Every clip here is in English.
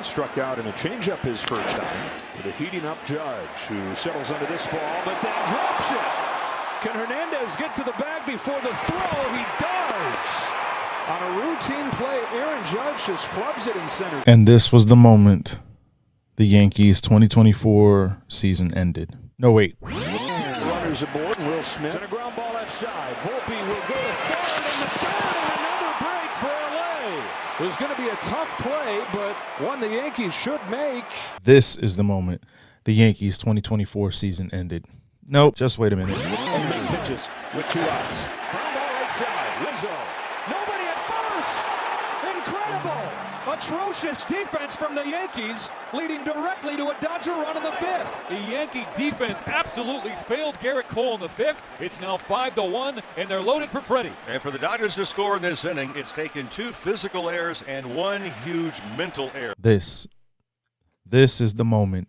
Struck out in a changeup his first time with a heating up Judge, who settles under this ball but then drops it. Can Hernandez get to the bag before the throw? He does. On a routine play, Aaron Judge just flubs it in center. And this was the moment the Yankees 2024 season ended. No, wait. Runners aboard, Will Smith. And a ground ball left side. Volpe will go to third, and the third, and another break for LA. It was going to be a tough play, but one the Yankees should make. This is the moment the Yankees 2024 season ended. Nope, just wait a minute. Opening pitches with 2 outs. Ground ball right side. Rizzo. Nobody at first. Incredible. Atrocious defense from the Yankees, leading directly to a Dodger run in the 5th. The Yankee defense absolutely failed Garrett Cole in the 5th. It's now 5-1, and they're loaded for Freddie. And for the Dodgers to score in this inning, it's taken 2 physical errors and 1 huge mental error. This is the moment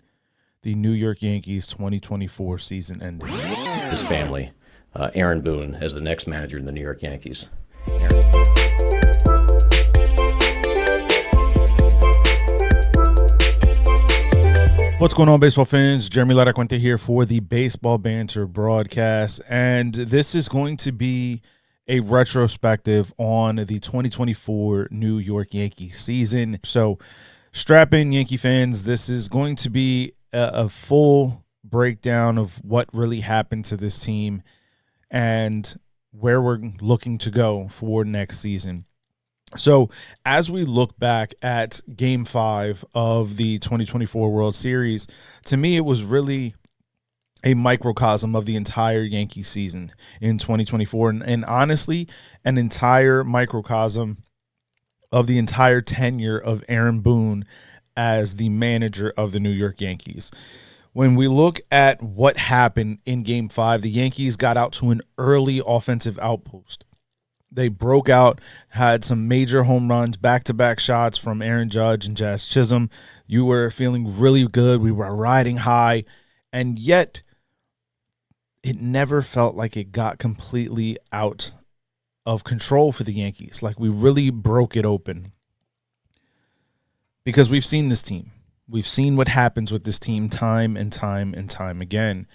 the New York Yankees 2024 season ended. His family, Aaron Boone, as the next manager in the New York Yankees. What's going on, baseball fans? Jeremy Laracuente here for the Baseball Banter Broadcast, and this is going to be a retrospective on the 2024 New York Yankees season. So strap in, Yankee fans. This is going to be a full breakdown of what really happened to this team and where we're looking to go for next season. So as we look back at Game 5 of the 2024 World Series, to me it was really a microcosm of the entire Yankee season in 2024, and honestly, an entire microcosm of the entire tenure of Aaron Boone as the manager of the New York Yankees. When we look at what happened in Game 5, the Yankees got out to an early offensive outpost. They broke out, had some major home runs, back-to-back shots from Aaron Judge and Jazz Chisholm. You were feeling really good. We were riding high, and yet it never felt like it got completely out of control for the Yankees. Like we really broke it open. Because we've seen this team. We've seen what happens with this team time and time and time again.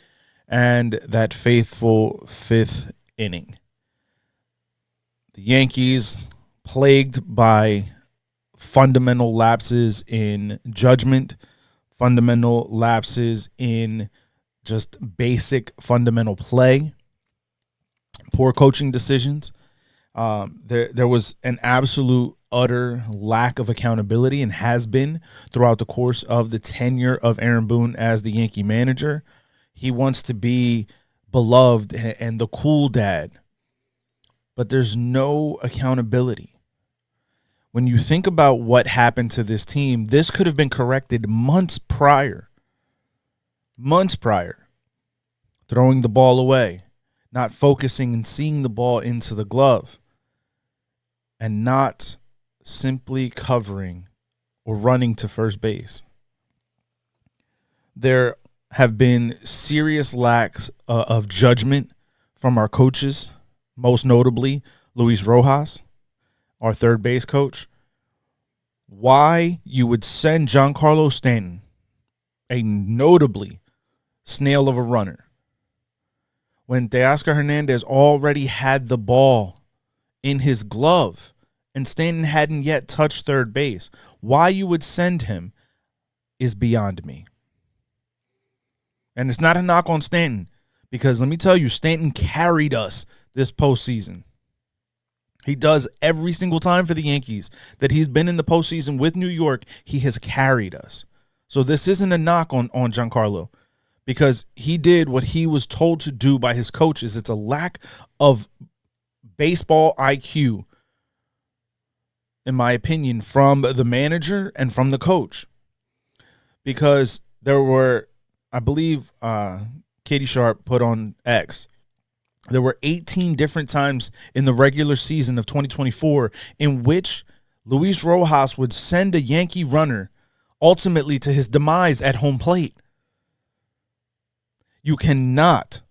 And that faithful 5th inning. The Yankees, plagued by fundamental lapses in judgment, fundamental lapses in just basic fundamental play, poor coaching decisions. There was an absolute utter lack of accountability and has been throughout the course of the tenure of Aaron Boone as the Yankee manager. He wants to be beloved and the cool dad, but there's no accountability. When you think about what happened to this team, this could have been corrected months prior. Throwing the ball away, not focusing and seeing the ball into the glove, and not simply covering or running to first base. There have been serious lacks of judgment from our coaches, most notably Luis Rojas, our third base coach. Why you would send Giancarlo Stanton, a notably snail of a runner, when Teoscar Hernandez already had the ball in his glove and Stanton hadn't yet touched third base. Why you would send him is beyond me. And it's not a knock on Stanton, because let me tell you, Stanton carried us this postseason. He does every single time for the Yankees that he's been in the postseason with New York. He has carried us. So this isn't a knock on Giancarlo, because he did what he was told to do by his coaches. It's a lack of baseball IQ, in my opinion, from the manager and from the coach. Because there were, I believe, Katie Sharp put on X, there were 18 different times in the regular season of 2024 in which Luis Rojas would send a Yankee runner ultimately to his demise at home plate. You cannot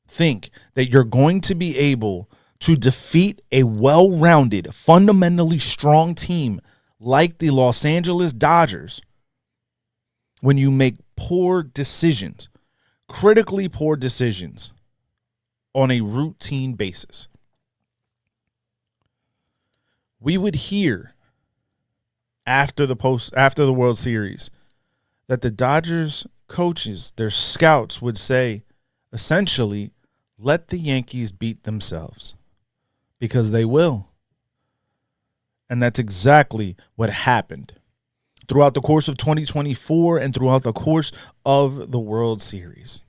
think that you're going to be able to defeat a well-rounded, fundamentally strong team like the Los Angeles Dodgers, when you make poor decisions, critically poor decisions on a routine basis. We would hear after the World Series that the Dodgers coaches, their scouts would say, essentially, let the Yankees beat themselves, because they will. And that's exactly what happened throughout the course of 2024 and throughout the course of the World Series.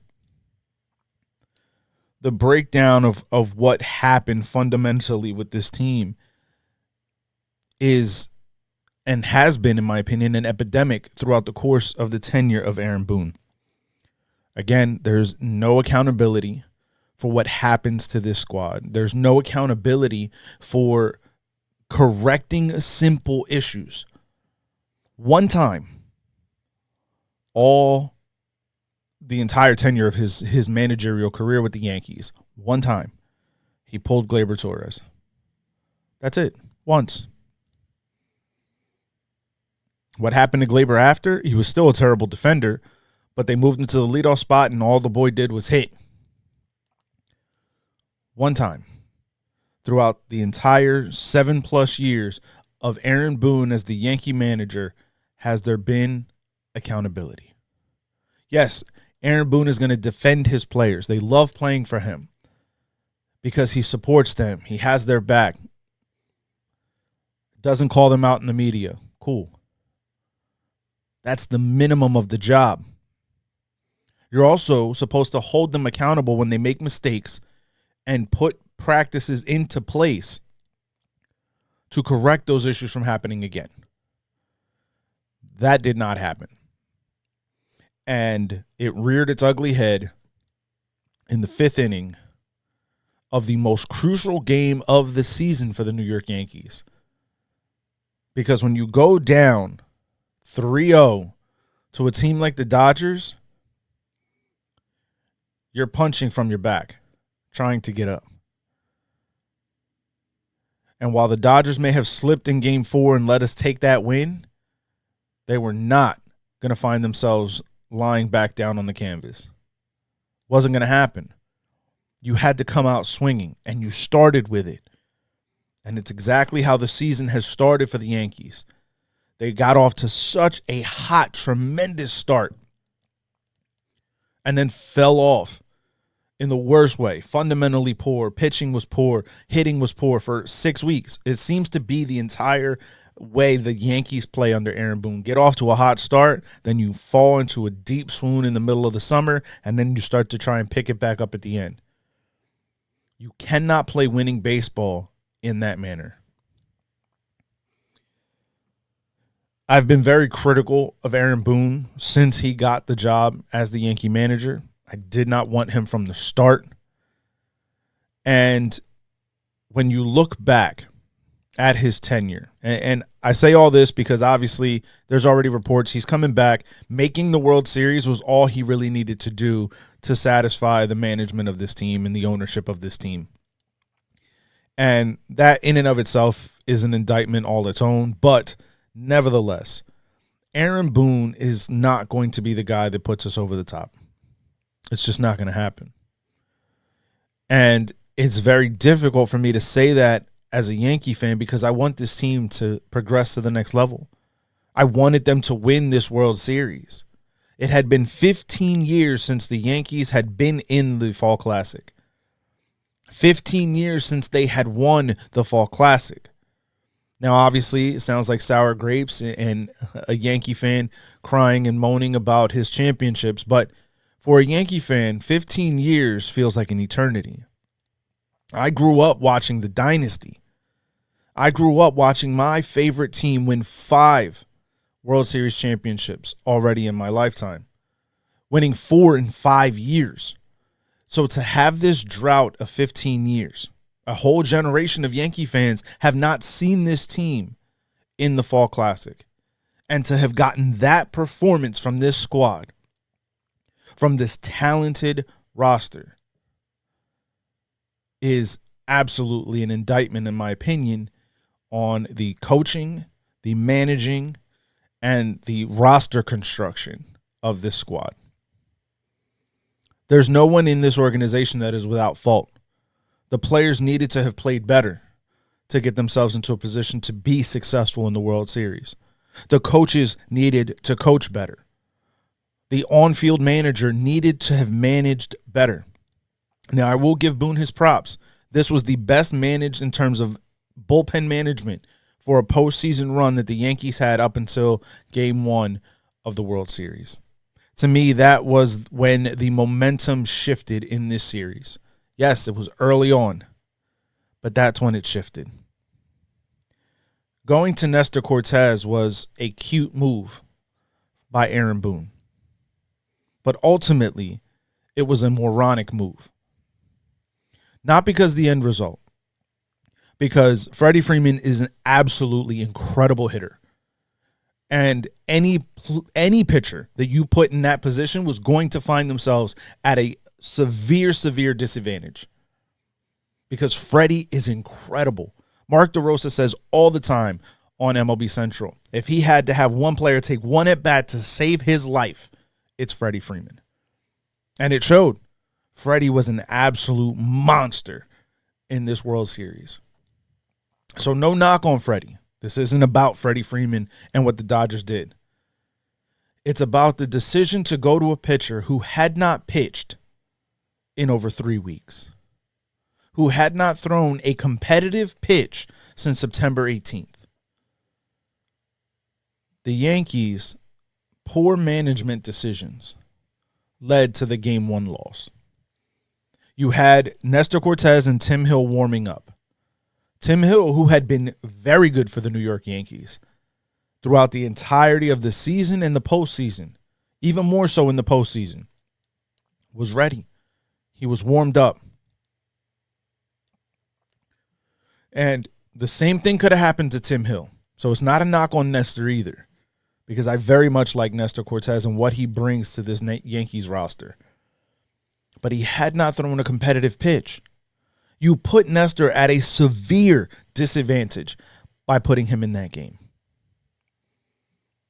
The breakdown of what happened fundamentally with this team is, and has been, in my opinion, an epidemic throughout the course of the tenure of Aaron Boone. Again, there's no accountability for what happens to this squad. There's no accountability for correcting simple issues. One time, the entire tenure of his managerial career with the Yankees, one time, he pulled Gleyber Torres. That's it. Once. What happened to Gleyber after? He was still a terrible defender, but they moved him to the leadoff spot, and all the boy did was hit. One time. Throughout the entire 7+ years of Aaron Boone as the Yankee manager, has there been accountability? Yes, Aaron Boone is going to defend his players. They love playing for him because he supports them. He has their back. Doesn't call them out in the media. Cool. That's the minimum of the job. You're also supposed to hold them accountable when they make mistakes and put practices into place to correct those issues from happening again. That did not happen. And it reared its ugly head in the 5th inning of the most crucial game of the season for the New York Yankees. Because when you go down 3-0 to a team like the Dodgers, you're punching from your back, trying to get up. And while the Dodgers may have slipped in Game 4 and let us take that win, they were not going to find themselves lying back down on the canvas. Wasn't going to happen. You had to come out swinging, and you started with it. And it's exactly how the season has started for the Yankees. They got off to such a hot, tremendous start and then fell off in the worst way. Fundamentally poor. Pitching was poor. Hitting was poor for 6 weeks. It seems to be the entire way the Yankees play under Aaron Boone. Get off to a hot start, then you fall into a deep swoon in the middle of the summer, and then you start to try and pick it back up at the end. You cannot play winning baseball in that manner. I've been very critical of Aaron Boone since he got the job as the Yankee manager. I did not want him from the start. And when you look back at his tenure, and I say all this because obviously there's already reports he's coming back. Making the World Series was all he really needed to do to satisfy the management of this team and the ownership of this team. And that in and of itself is an indictment all its own. But nevertheless, Aaron Boone is not going to be the guy that puts us over the top. It's just not going to happen. And it's very difficult for me to say that as a Yankee fan because I want this team to progress to the next level. I wanted them to win this World Series. It had been 15 years since the Yankees had been in the Fall Classic. 15 years since they had won the Fall Classic. Now, obviously, it sounds like sour grapes and a Yankee fan crying and moaning about his championships, but for a Yankee fan, 15 years feels like an eternity. I grew up watching the dynasty. I grew up watching my favorite team win 5 World Series championships already in my lifetime, winning 4 in 5 years. So to have this drought of 15 years, a whole generation of Yankee fans have not seen this team in the Fall Classic, and to have gotten that performance from this squad, from this talented roster, is absolutely an indictment, in my opinion, on the coaching, the managing, and the roster construction of this squad. There's no one in this organization that is without fault. The players needed to have played better to get themselves into a position to be successful in the World Series. The coaches needed to coach better. The on-field manager needed to have managed better. Now, I will give Boone his props. This was the best managed in terms of bullpen management for a postseason run that the Yankees had up until Game 1 of the World Series. To me, that was when the momentum shifted in this series. Yes, it was early on, but that's when it shifted. Going to Nestor Cortes was a cute move by Aaron Boone, but ultimately, it was a moronic move. Not because of the end result, because Freddie Freeman is an absolutely incredible hitter. And any pitcher that you put in that position was going to find themselves at a severe disadvantage. Because Freddie is incredible. Mark DeRosa says all the time on MLB Central, if he had to have one player take one at-bat to save his life, it's Freddie Freeman. And it showed. Freddie was an absolute monster in this World Series. So no knock on Freddie. This isn't about Freddie Freeman and what the Dodgers did. It's about the decision to go to a pitcher who had not pitched in over 3 weeks, who had not thrown a competitive pitch since September 18th. The Yankees' poor management decisions led to the Game 1 loss. You had Nestor Cortes and Tim Hill warming up. Tim Hill, who had been very good for the New York Yankees throughout the entirety of the season and the postseason, even more so in the postseason, was ready. He was warmed up. And the same thing could have happened to Tim Hill. So it's not a knock on Nestor either, because I very much like Nestor Cortes and what he brings to this Yankees roster. But he had not thrown a competitive pitch. You put Nestor at a severe disadvantage by putting him in that game.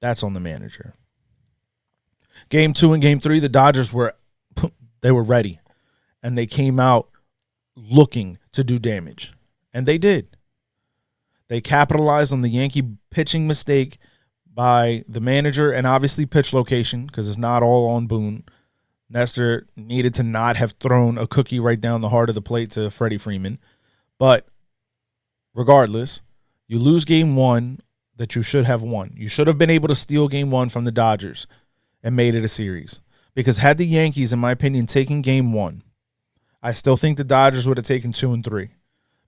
That's on the manager. Game 2 and Game 3, the Dodgers were ready. And they came out looking to do damage. And they did. They capitalized on the Yankee pitching mistake by the manager and obviously pitch location, because it's not all on Boone. Nestor needed to not have thrown a cookie right down the heart of the plate to Freddie Freeman. But regardless, you lose Game 1 that you should have won. You should have been able to steal Game 1 from the Dodgers and made it a series. Because had the Yankees, in my opinion, taken Game 1, I still think the Dodgers would have taken 2 and 3.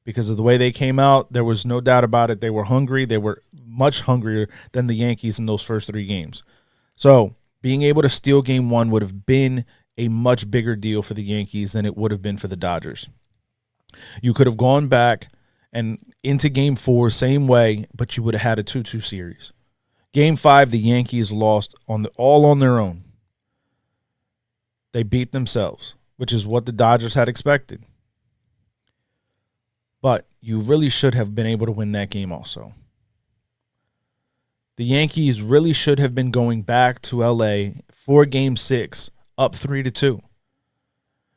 Because of the way they came out, there was no doubt about it. They were hungry. They were much hungrier than the Yankees in those first 3 games. So being able to steal Game 1 would have been a much bigger deal for the Yankees than it would have been for the Dodgers. You could have gone back and into Game 4, same way, but you would have had a 2-2 series. Game 5, the Yankees lost all on their own. They beat themselves, which is what the Dodgers had expected. But you really should have been able to win that game also. The Yankees really should have been going back to LA for Game 6, up 3-2.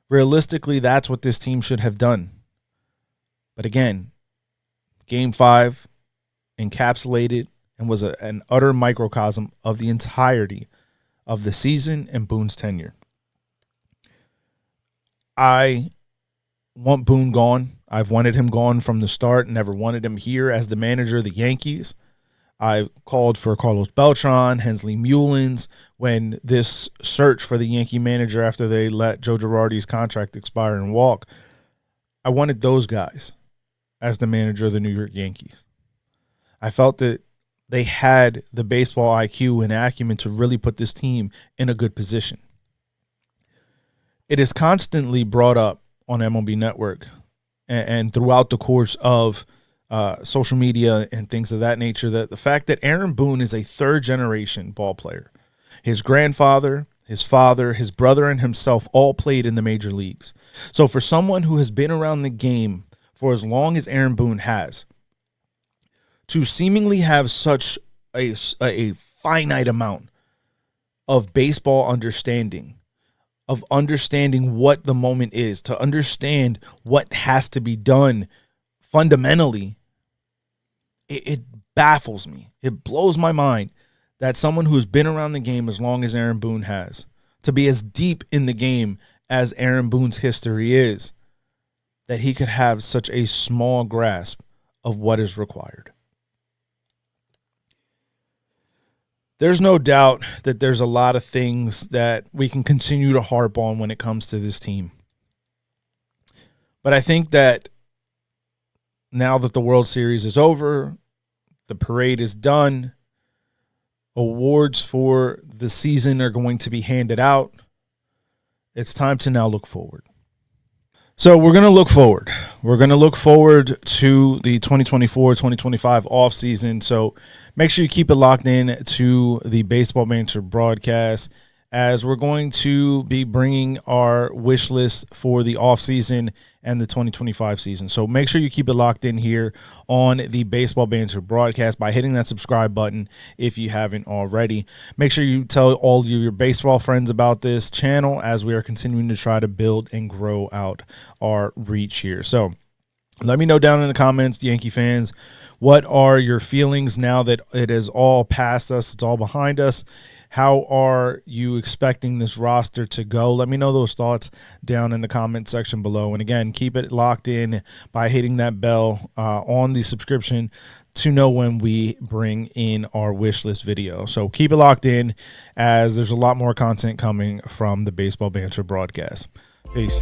Realistically, that's what this team should have done. But again, Game 5 encapsulated and was an utter microcosm of the entirety of the season and Boone's tenure. I want Boone gone. I've wanted him gone from the start, never wanted him here as the manager of the Yankees. I called for Carlos Beltran, Hensley Mullins, when this search for the Yankee manager after they let Joe Girardi's contract expire and walk. I wanted those guys as the manager of the New York Yankees. I felt that they had the baseball IQ and acumen to really put this team in a good position. It is constantly brought up on MLB Network and throughout the course of social media and things of that nature, that the fact that Aaron Boone is a third-generation ball player. His grandfather, his father, his brother, and himself all played in the major leagues. So for someone who has been around the game for as long as Aaron Boone has, to seemingly have such a finite amount of baseball understanding, of understanding what the moment is, to understand what has to be done fundamentally, it baffles me. It blows my mind that someone who's been around the game as long as Aaron Boone has, to be as deep in the game as Aaron Boone's history is, that he could have such a small grasp of what is required. There's no doubt that there's a lot of things that we can continue to harp on when it comes to this team. But I think that now that the World Series is over, the parade is done, awards for the season are going to be handed out, it's time to now look forward. So we're going to look forward. We're going to look forward to the 2024-2025 offseason. So make sure you keep it locked in to the Baseball Banter broadcast, as we're going to be bringing our wish list for the offseason and the 2025 season. So make sure you keep it locked in here on the Baseball Banter broadcast by hitting that subscribe button if you haven't already. Make sure you tell all your baseball friends about this channel, as we are continuing to try to build and grow out our reach here. So let me know down in the comments, Yankee fans, what are your feelings now that it is all past us, it's all behind us? How are you expecting this roster to go? Let me know those thoughts down in the comment section below. And again, keep it locked in by hitting that bell on the subscription to know when we bring in our wish list video. So keep it locked in, as there's a lot more content coming from the Baseball Banter broadcast. Peace.